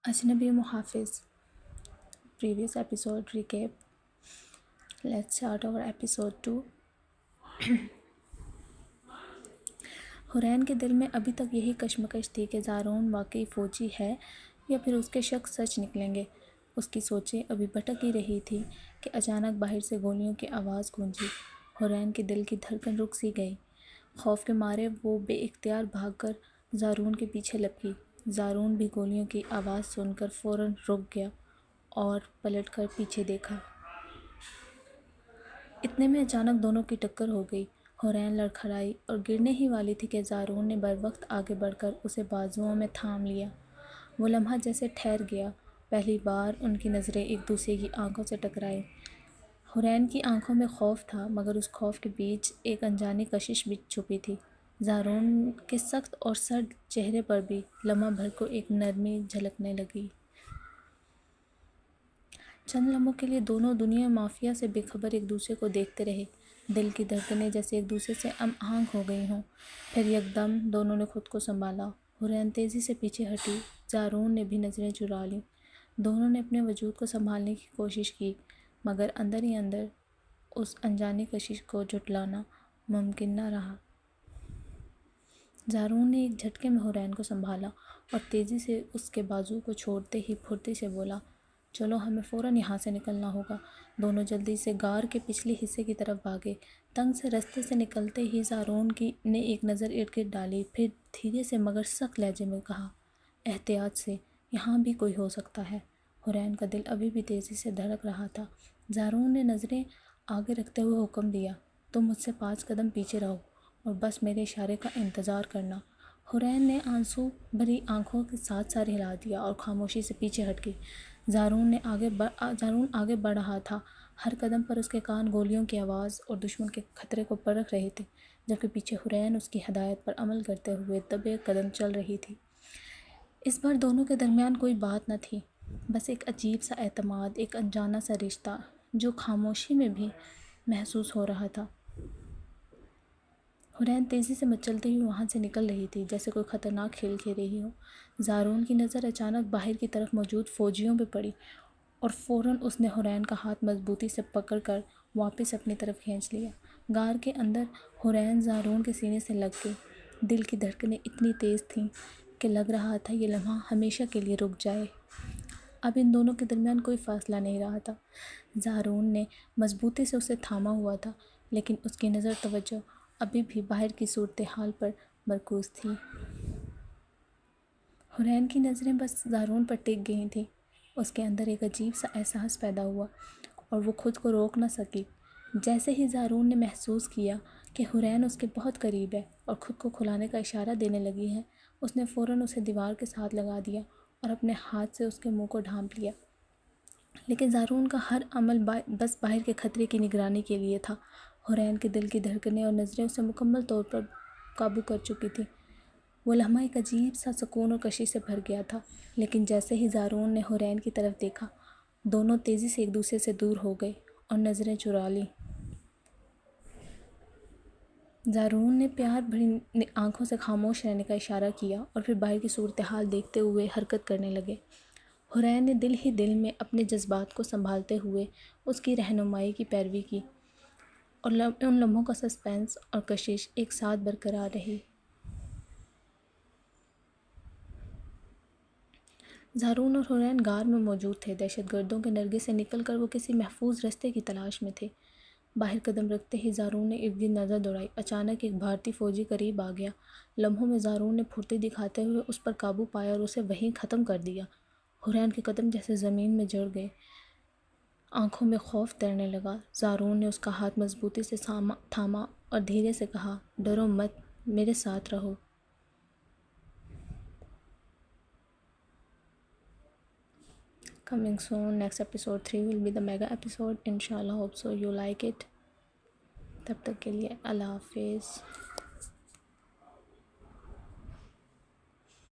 Ajnabi Muhafiz. Previous episode recap. Let's start our episode 2. Hurain के दिल में अभी तक यही कश्मकश थी कि ज़ारून वाकई फ़ौजी है या फिर उसके शक सच निकलेंगे। उसकी सोचें अभी भटक ही रही थी कि अचानक बाहर से गोलियों की आवाज़ गूंजी। हुरैन के दिल की धड़कन रुक सी गई। खौफ के मारे वो बेइख्तियार भागकर ज़ारून के पीछे लपकी। ज़ारून भी गोलियों की आवाज़ सुनकर फ़ौरन रुक गया और पलटकर पीछे देखा। इतने में अचानक दोनों की टक्कर हो गई। हुरैन लड़खड़ाई और गिरने ही वाली थी कि ज़ारून ने बरवक्त आगे बढ़कर उसे बाजुओं में थाम लिया। वो लम्हा जैसे ठहर गया। पहली बार उनकी नज़रें एक दूसरे की आंखों से टकराई। हुरैन की आंखों में खौफ था, मगर उस खौफ के बीच एक अनजानी कशिश भी छुपी थी। ज़ारून के सख्त और सर्द चेहरे पर भी लम्हा भर को एक नरमी झलकने लगी। चंद लम्हों के लिए दोनों दुनिया माफिया से बेखबर एक दूसरे को देखते रहे। दिल की धड़कनें जैसे एक दूसरे से आहंग हो गई हों। फिर यकदम दोनों ने खुद को संभाला। हुरैन तेज़ी से पीछे हटी। ज़ारून ने भी नज़रें चुरा लीं। दोनों ने अपने वजूद को संभालने की कोशिश की, मगर अंदर ही अंदर उस अनजानी कशिश को जुटलाना मुमकिन न रहा। ज़ारून ने एक झटके में हुरैन को संभाला और तेज़ी से उसके बाजू को छोड़ते ही फुर्ती से बोला, चलो हमें फ़ौरन यहाँ से निकलना होगा। दोनों जल्दी से गार के पिछले हिस्से की तरफ भागे। तंग से रास्ते से निकलते ही ज़ारून ने एक नज़र इर्द गिर्द डाली, फिर धीरे से मगर सख्त लहजे में कहा, एहतियात से, यहाँ भी कोई हो सकता है। हुरैन का दिल अभी भी तेज़ी से धड़क रहा था। ज़ारून ने नज़रें आगे रखते हुए हुक्म दिया, तुम मुझसे 5 कदम पीछे रहो और बस मेरे इशारे का इंतज़ार करना। हुरैन ने आंसू भरी आंखों के साथ सर हिला दिया और खामोशी से पीछे हट गई। ज़ारून आगे बढ़ रहा था। हर कदम पर उसके कान गोलियों की आवाज़ और दुश्मन के खतरे को परख रहे थे, जबकि पीछे हुरैन उसकी हिदायत पर अमल करते हुए दबे कदम चल रही थी। इस बार दोनों के दरमियान कोई बात न थी, बस एक अजीब सा एतमाद, एक अनजाना सा रिश्ता जो खामोशी में भी महसूस हो रहा था। हुरैन तेज़ी से मचलते हुए वहाँ से निकल रही थी, जैसे कोई ख़तरनाक खेल खेल रही हो। ज़ारून की नज़र अचानक बाहर की तरफ मौजूद फ़ौजियों पर पड़ी और फ़ौरन उसने हुरैन का हाथ मजबूती से पकड़कर वापस अपनी तरफ खींच लिया। गार के अंदर हुरैन ज़ारून के सीने से लग गई। दिल की धड़कनें इतनी तेज़ थीं कि लग रहा था ये लम्हा हमेशा के लिए रुक जाए। अब इन दोनों के दरमियान कोई फ़ासला नहीं रहा था। ज़ारून ने मजबूती से उसे थामा हुआ था, लेकिन उसकी नज़र तवज्जो अभी भी बाहर की सूरत हाल पर मरकूज़ थी। हुरैन की नज़रें बस ज़ारून पर टिक गई थीं। उसके अंदर एक अजीब सा एहसास पैदा हुआ और वो खुद को रोक न सकी। जैसे ही ज़ारून ने महसूस किया कि हुरैन उसके बहुत करीब है और ख़ुद को खुलाने का इशारा देने लगी है, उसने फ़ौरन उसे दीवार के साथ लगा दिया और अपने हाथ से उसके मुंह को ढांप लिया। लेकिन ज़ारून का हर अमल बस बाहर के ख़तरे की निगरानी के लिए था। हुरैन के दिल की धड़कनें और नज़रें उसे मुकम्मल तौर पर काबू कर चुकी थी। वो लम्हा एक अजीब सा सुकून और कशिश से भर गया था। लेकिन जैसे ही ज़ारून ने हुरैन की तरफ देखा, दोनों तेज़ी से एक दूसरे से दूर हो गए और नज़रें चुरा लीं। ज़ारून ने प्यार भरी आंखों से खामोश रहने का इशारा किया और फिर बाहर की सूरत हाल देखते हुए हरकत करने लगे। हुरैन ने दिल ही दिल में अपने जज्बात को संभालते हुए उसकी रहनुमाई की पैरवी की और उन लम्हों का सस्पेंस और कशिश एक साथ बरकरार रही। ज़ारून और हुरैन गार में मौजूद थे। दहशतगर्दों के नरगे से निकलकर वो किसी महफूज रास्ते की तलाश में थे। बाहर कदम रखते ही ज़ारून ने इर्द गिर्द नज़र दौड़ाई। अचानक एक भारतीय फ़ौजी करीब आ गया। लम्हों में ज़ारून ने फुर्ती दिखाते हुए उस पर काबू पाया और उसे वहीं ख़त्म कर दिया। हुरैन के कदम जैसे ज़मीन में जड़ गए। आंखों में खौफ तैरने लगा। ज़ारून ने उसका हाथ मजबूती से थामा और धीरे से कहा, डरो मत, मेरे साथ रहो। Coming soon, next episode 3 will be the mega episode. Inshallah, hope so you like it. तब तक के लिए अल्लाह हाफिज़।